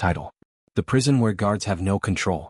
Title: The Prison Where Guards Have No Control.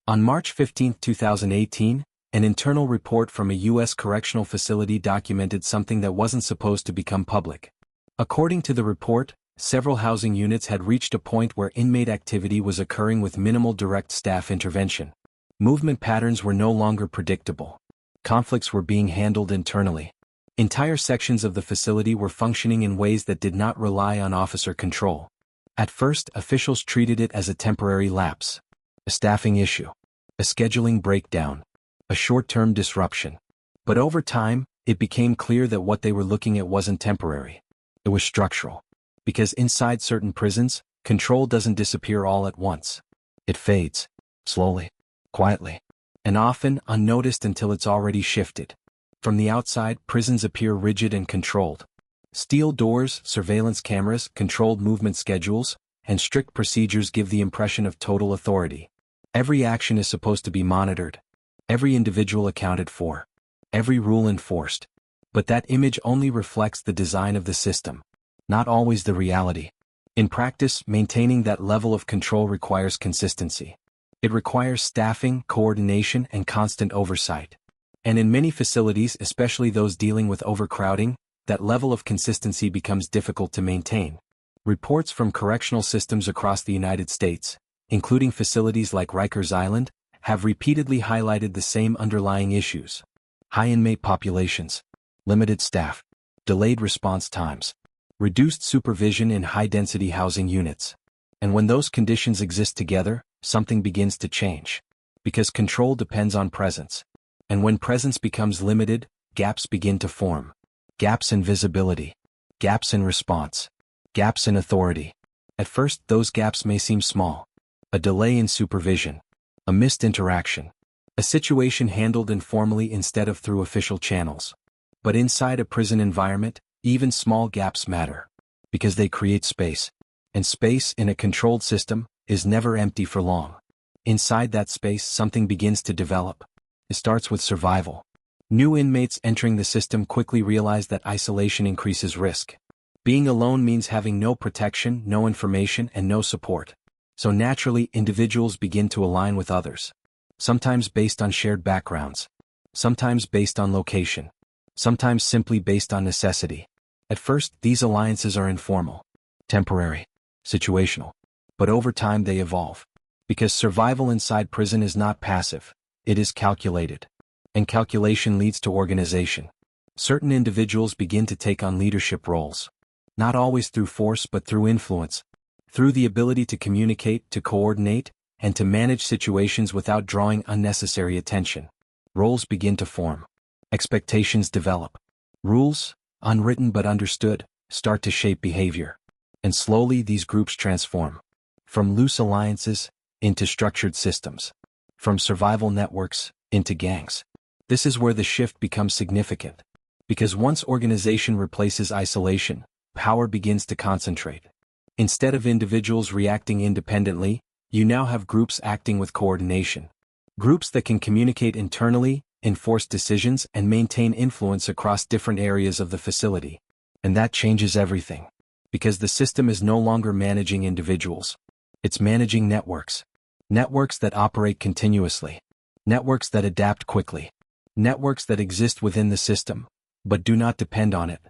On March 15, 2018, an internal report from a U.S. correctional facility documented something that wasn't supposed to become public. According to the report, several housing units had reached a point where inmate activity was occurring with minimal direct staff intervention. Movement patterns were no longer predictable. Conflicts were being handled internally. Entire sections of the facility were functioning in ways that did not rely on officer control. At first, officials treated it as a temporary lapse, a staffing issue, a scheduling breakdown, a short-term disruption. But over time, it became clear that what they were looking at wasn't temporary. It was structural. Because inside certain prisons, control doesn't disappear all at once. It fades, slowly, quietly, and often unnoticed until it's already shifted. From the outside, prisons appear rigid and controlled. Steel doors, surveillance cameras, controlled movement schedules, and strict procedures give the impression of total authority. Every action is supposed to be monitored, every individual accounted for, every rule enforced. But that image only reflects the design of the system, not always the reality. In practice, maintaining that level of control requires consistency. It requires staffing, coordination, and constant oversight. And in many facilities, especially those dealing with overcrowding, that level of consistency becomes difficult to maintain. Reports from correctional systems across the United States, including facilities like Rikers Island, have repeatedly highlighted the same underlying issues: high inmate populations, limited staff, delayed response times, reduced supervision in high-density housing units. And when those conditions exist together, something begins to change. Because control depends on presence. And when presence becomes limited, gaps begin to form. Gaps in visibility, gaps in response, gaps in authority. At first, those gaps may seem small. A delay in supervision, a missed interaction, a situation handled informally instead of through official channels. But inside a prison environment, even small gaps matter, because they create space. And space in a controlled system is never empty for long. Inside that space, something begins to develop. It starts with survival. New inmates entering the system quickly realize that isolation increases risk. Being alone means having no protection, no information, and no support. So naturally, individuals begin to align with others. Sometimes based on shared backgrounds. Sometimes based on location. Sometimes simply based on necessity. At first, these alliances are informal, temporary, situational. But over time they evolve. Because survival inside prison is not passive, it is calculated. And calculation leads to organization. Certain individuals begin to take on leadership roles. Not always through force but through influence. Through the ability to communicate, to coordinate, and to manage situations without drawing unnecessary attention. Roles begin to form. Expectations develop. Rules, unwritten but understood, start to shape behavior. And slowly these groups transform. From loose alliances, into structured systems. From survival networks, into gangs. This is where the shift becomes significant. Because once organization replaces isolation, power begins to concentrate. Instead of individuals reacting independently, you now have groups acting with coordination. Groups that can communicate internally, enforce decisions, and maintain influence across different areas of the facility. And that changes everything. Because the system is no longer managing individuals. It's managing networks. Networks that operate continuously. Networks that adapt quickly. Networks that exist within the system, but do not depend on it.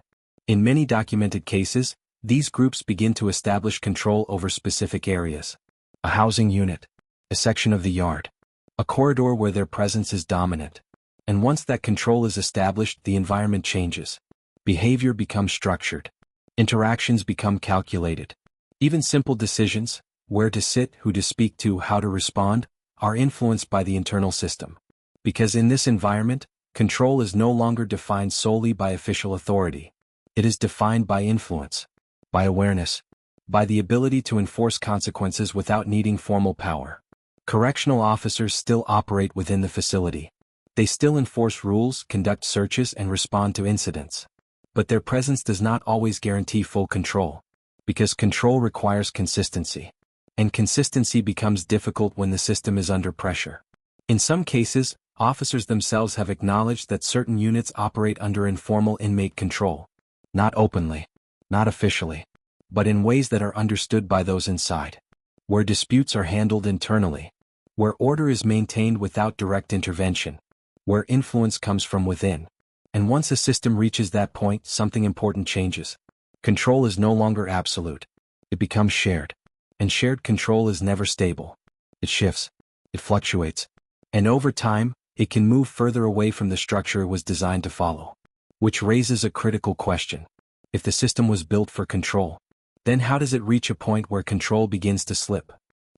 In many documented cases, these groups begin to establish control over specific areas. A housing unit, a section of the yard, a corridor where their presence is dominant. And once that control is established, the environment changes. Behavior becomes structured. Interactions become calculated. Even simple decisions, where to sit, who to speak to, how to respond, are influenced by the internal system. Because in this environment, control is no longer defined solely by official authority. It is defined by influence, by awareness, by the ability to enforce consequences without needing formal power. Correctional officers still operate within the facility. They still enforce rules, conduct searches, and respond to incidents. But their presence does not always guarantee full control. Because control requires consistency. And consistency becomes difficult when the system is under pressure. In some cases, officers themselves have acknowledged that certain units operate under informal inmate control. Not openly, not officially, but in ways that are understood by those inside. where disputes are handled internally, where order is maintained without direct intervention, where influence comes from within. And once a system reaches that point, something important changes. Control is no longer absolute. It becomes shared. And shared control is never stable. It shifts. It fluctuates. And over time, it can move further away from the structure it was designed to follow. Which raises a critical question. If the system was built for control, then how does it reach a point where control begins to slip?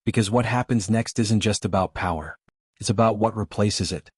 Because what happens next isn't just about power. It's about what replaces it.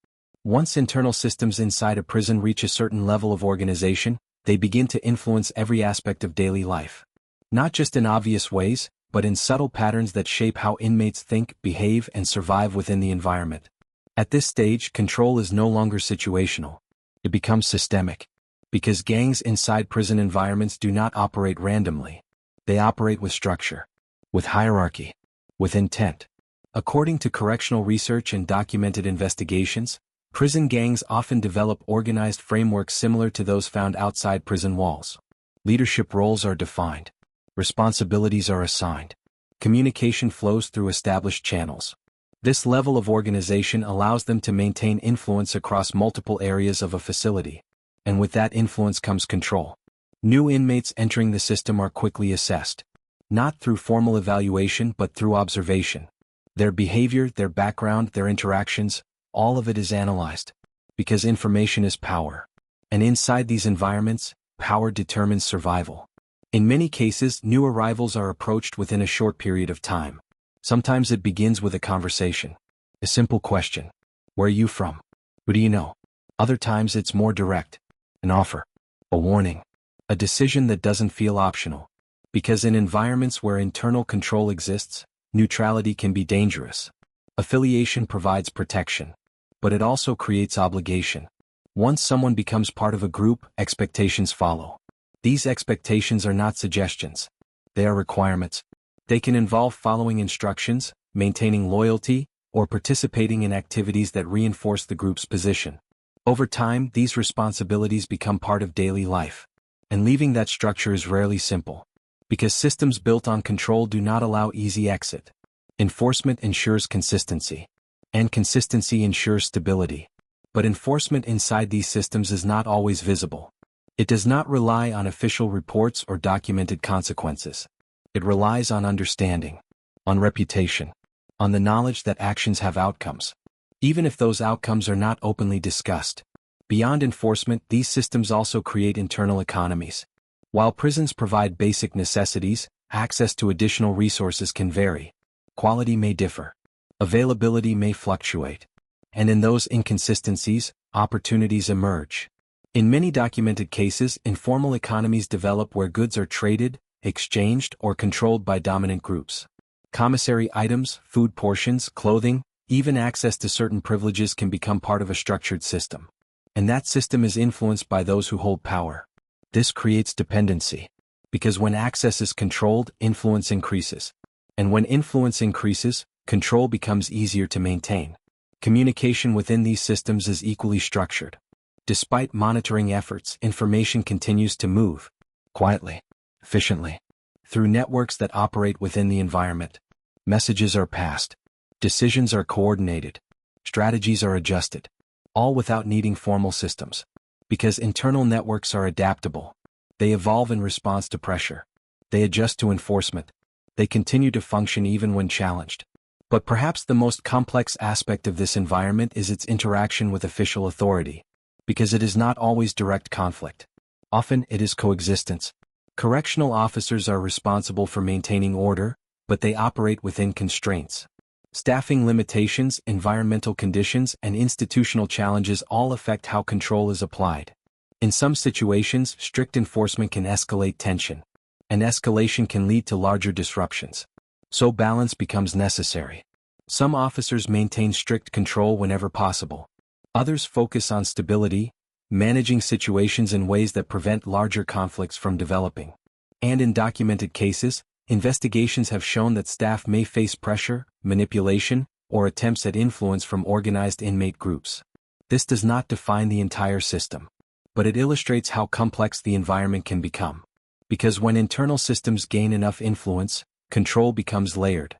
Once internal systems inside a prison reach a certain level of organization, they begin to influence every aspect of daily life. Not just in obvious ways, but in subtle patterns that shape how inmates think, behave, and survive within the environment. At this stage, control is no longer situational. It becomes systemic. Because gangs inside prison environments do not operate randomly. They operate with structure, with hierarchy, with intent. According to correctional research and documented investigations, prison gangs often develop organized frameworks similar to those found outside prison walls. Leadership roles are defined. Responsibilities are assigned. Communication flows through established channels. This level of organization allows them to maintain influence across multiple areas of a facility. And with that influence comes control. New inmates entering the system are quickly assessed. Not through formal evaluation but through observation. Their behavior, their background, their interactions, all of it is analyzed. Because information is power. And inside these environments, power determines survival. In many cases, new arrivals are approached within a short period of time. Sometimes it begins with a conversation. A simple question. Where are you from? Who do you know? Other times it's more direct. An offer. A warning. A decision that doesn't feel optional. Because in environments where internal control exists, neutrality can be dangerous. Affiliation provides protection. But it also creates obligation. Once someone becomes part of a group, expectations follow. These expectations are not suggestions. They are requirements. They can involve following instructions, maintaining loyalty, or participating in activities that reinforce the group's position. Over time, these responsibilities become part of daily life. And leaving that structure is rarely simple. Because systems built on control do not allow easy exit. Enforcement ensures consistency. And consistency ensures stability. But enforcement inside these systems is not always visible. It does not rely on official reports or documented consequences. It relies on understanding, on reputation, on the knowledge that actions have outcomes, even if those outcomes are not openly discussed. Beyond enforcement, these systems also create internal economies. While prisons provide basic necessities, access to additional resources can vary. Quality may differ. Availability may fluctuate. And in those inconsistencies, opportunities emerge. In many documented cases, informal economies develop where goods are traded, exchanged, or controlled by dominant groups. Commissary items, food portions, clothing, even access to certain privileges can become part of a structured system. And that system is influenced by those who hold power. This creates dependency. Because when access is controlled, influence increases. And when influence increases, control becomes easier to maintain. Communication within these systems is equally structured. Despite monitoring efforts, information continues to move, quietly, efficiently, through networks that operate within the environment. Messages are passed. Decisions are coordinated. Strategies are adjusted. All without needing formal systems. Because internal networks are adaptable. They evolve in response to pressure. They adjust to enforcement. They continue to function even when challenged. But perhaps the most complex aspect of this environment is its interaction with official authority. Because it is not always direct conflict. Often it is coexistence. Correctional officers are responsible for maintaining order, but they operate within constraints. Staffing limitations, environmental conditions, and institutional challenges all affect how control is applied. In some situations, strict enforcement can escalate tension. And escalation can lead to larger disruptions. So balance becomes necessary. Some officers maintain strict control whenever possible. Others focus on stability, managing situations in ways that prevent larger conflicts from developing. And in documented cases, investigations have shown that staff may face pressure, manipulation, or attempts at influence from organized inmate groups. This does not define the entire system. But it illustrates how complex the environment can become. Because when internal systems gain enough influence, control becomes layered.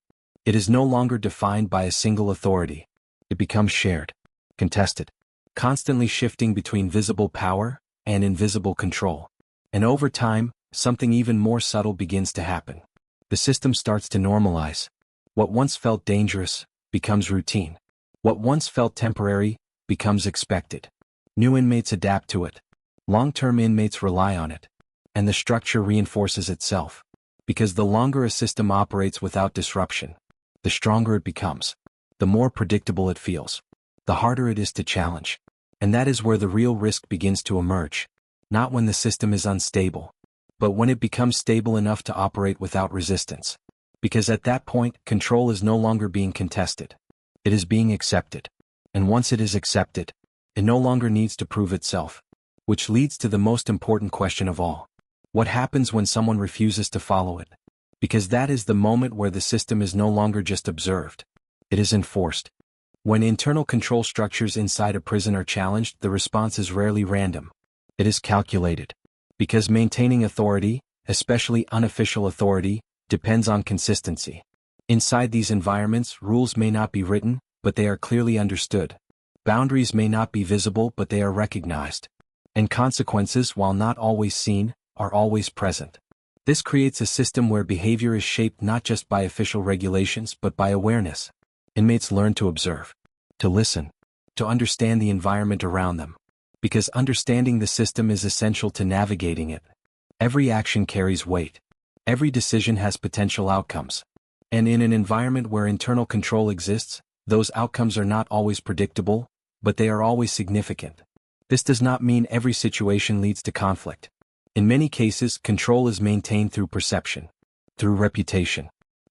It is no longer defined by a single authority. It becomes shared, contested, constantly shifting between visible power and invisible control. And over time, something even more subtle begins to happen. The system starts to normalize. What once felt dangerous becomes routine. What once felt temporary becomes expected. New inmates adapt to it. Long-term inmates rely on it. And the structure reinforces itself. Because the longer a system operates without disruption, the stronger it becomes. The more predictable it feels. The harder it is to challenge. And that is where the real risk begins to emerge. Not when the system is unstable, but when it becomes stable enough to operate without resistance. Because at that point, control is no longer being contested. It is being accepted. And once it is accepted, it no longer needs to prove itself. Which leads to the most important question of all. What happens when someone refuses to follow it? Because that is the moment where the system is no longer just observed. It is enforced. When internal control structures inside a prison are challenged, the response is rarely random. It is calculated. Because maintaining authority, especially unofficial authority, depends on consistency. Inside these environments, rules may not be written, but they are clearly understood. Boundaries may not be visible, but they are recognized. And consequences, while not always seen, are always present. This creates a system where behavior is shaped not just by official regulations but by awareness. Inmates learn to observe, to listen, to understand the environment around them. Because understanding the system is essential to navigating it. Every action carries weight. Every decision has potential outcomes. And in an environment where internal control exists, those outcomes are not always predictable, but they are always significant. This does not mean every situation leads to conflict. In many cases, control is maintained through perception, through reputation,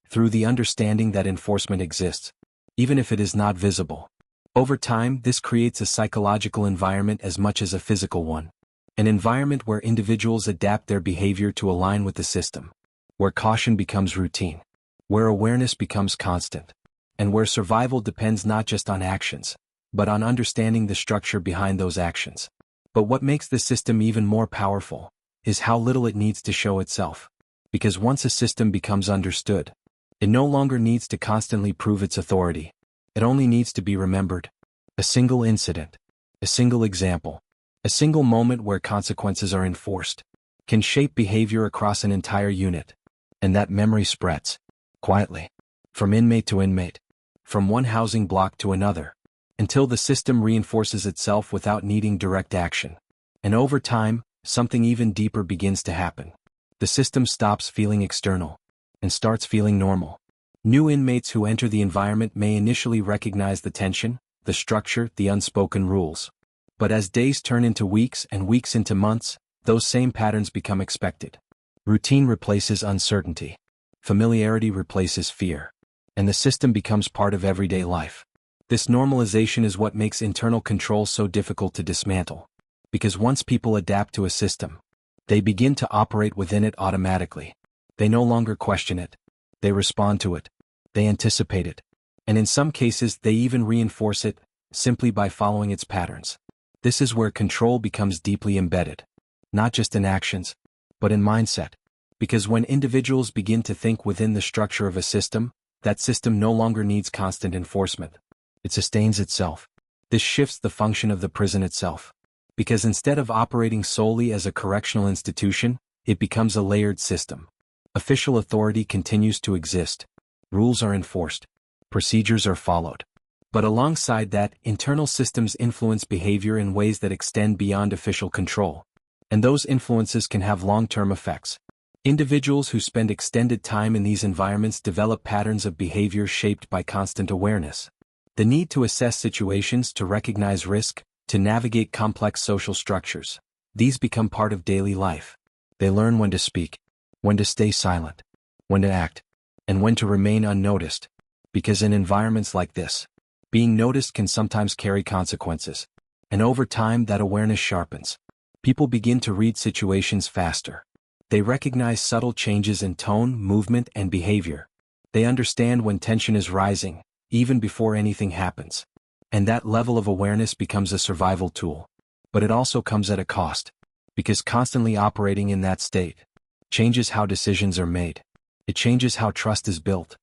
through the understanding that enforcement exists, even if it is not visible. Over time, this creates a psychological environment as much as a physical one. An environment where individuals adapt their behavior to align with the system, where caution becomes routine, where awareness becomes constant, and where survival depends not just on actions, but on understanding the structure behind those actions. But what makes the system even more powerful is how little it needs to show itself. Because once a system becomes understood, it no longer needs to constantly prove its authority. It only needs to be remembered. A single incident, a single example, a single moment where consequences are enforced, can shape behavior across an entire unit. And that memory spreads, quietly, from inmate to inmate, from one housing block to another, until the system reinforces itself without needing direct action. And over time, something even deeper begins to happen. The system stops feeling external and starts feeling normal. New inmates who enter the environment may initially recognize the tension, the structure, the unspoken rules. But as days turn into weeks and weeks into months, those same patterns become expected. Routine replaces uncertainty. Familiarity replaces fear. And the system becomes part of everyday life. This normalization is what makes internal control so difficult to dismantle. Because once people adapt to a system, they begin to operate within it automatically. They no longer question it. They respond to it. They anticipate it. And in some cases, they even reinforce it, simply by following its patterns. This is where control becomes deeply embedded. Not just in actions, but in mindset. Because when individuals begin to think within the structure of a system, that system no longer needs constant enforcement. It sustains itself. This shifts the function of the prison itself. Because instead of operating solely as a correctional institution, it becomes a layered system. Official authority continues to exist. Rules are enforced. Procedures are followed. But alongside that, internal systems influence behavior in ways that extend beyond official control. And those influences can have long-term effects. Individuals who spend extended time in these environments develop patterns of behavior shaped by constant awareness. The need to assess situations, to recognize risk, to navigate complex social structures. These become part of daily life. They learn when to speak, when to stay silent, when to act, and when to remain unnoticed. Because in environments like this, being noticed can sometimes carry consequences. And over time, that awareness sharpens. People begin to read situations faster. They recognize subtle changes in tone, movement, and behavior. They understand when tension is rising, even before anything happens. And that level of awareness becomes a survival tool. But it also comes at a cost. Because constantly operating in that state changes how decisions are made. It changes how trust is built.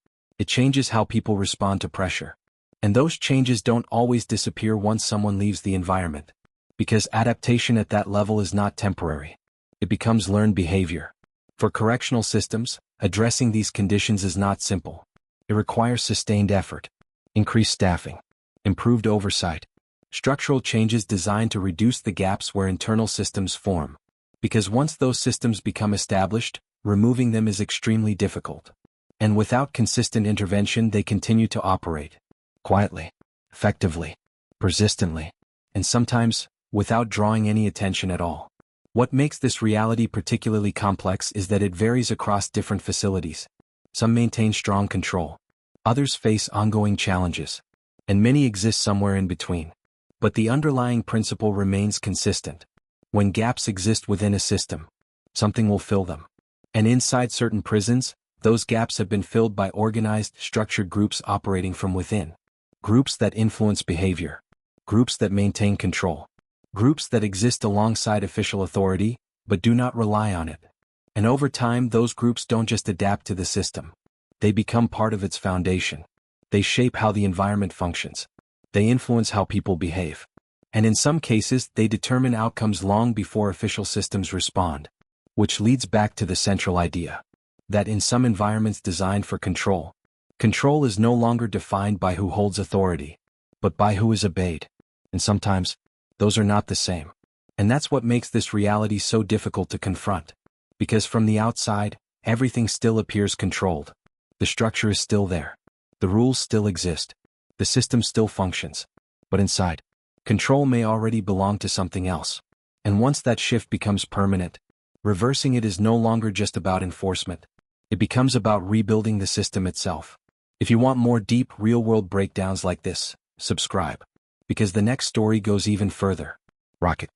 It changes how people respond to pressure. And those changes don't always disappear once someone leaves the environment. Because adaptation at that level is not temporary. It becomes learned behavior. For correctional systems, addressing these conditions is not simple. It requires sustained effort, increased staffing, improved oversight, structural changes designed to reduce the gaps where internal systems form. Because once those systems become established, removing them is extremely difficult. And without consistent intervention, they continue to operate quietly, effectively, persistently, and sometimes without drawing any attention at all. What makes this reality particularly complex is that it varies across different facilities. Some maintain strong control. Others face ongoing challenges. And many exist somewhere in between. But the underlying principle remains consistent. When gaps exist within a system, something will fill them. And inside certain prisons, those gaps have been filled by organized, structured groups operating from within. Groups that influence behavior. Groups that maintain control. Groups that exist alongside official authority, but do not rely on it. And over time, those groups don't just adapt to the system. They become part of its foundation. They shape how the environment functions. They influence how people behave. And in some cases, they determine outcomes long before official systems respond. Which leads back to the central idea. That in some environments designed for control, control is no longer defined by who holds authority, but by who is obeyed. And sometimes, those are not the same. And that's what makes this reality so difficult to confront. Because from the outside, everything still appears controlled. The structure is still there. The rules still exist. The system still functions. But inside, control may already belong to something else. And once that shift becomes permanent, reversing it is no longer just about enforcement. It becomes about rebuilding the system itself. If you want more deep, real-world breakdowns like this, subscribe. Because the next story goes even further. Rocket.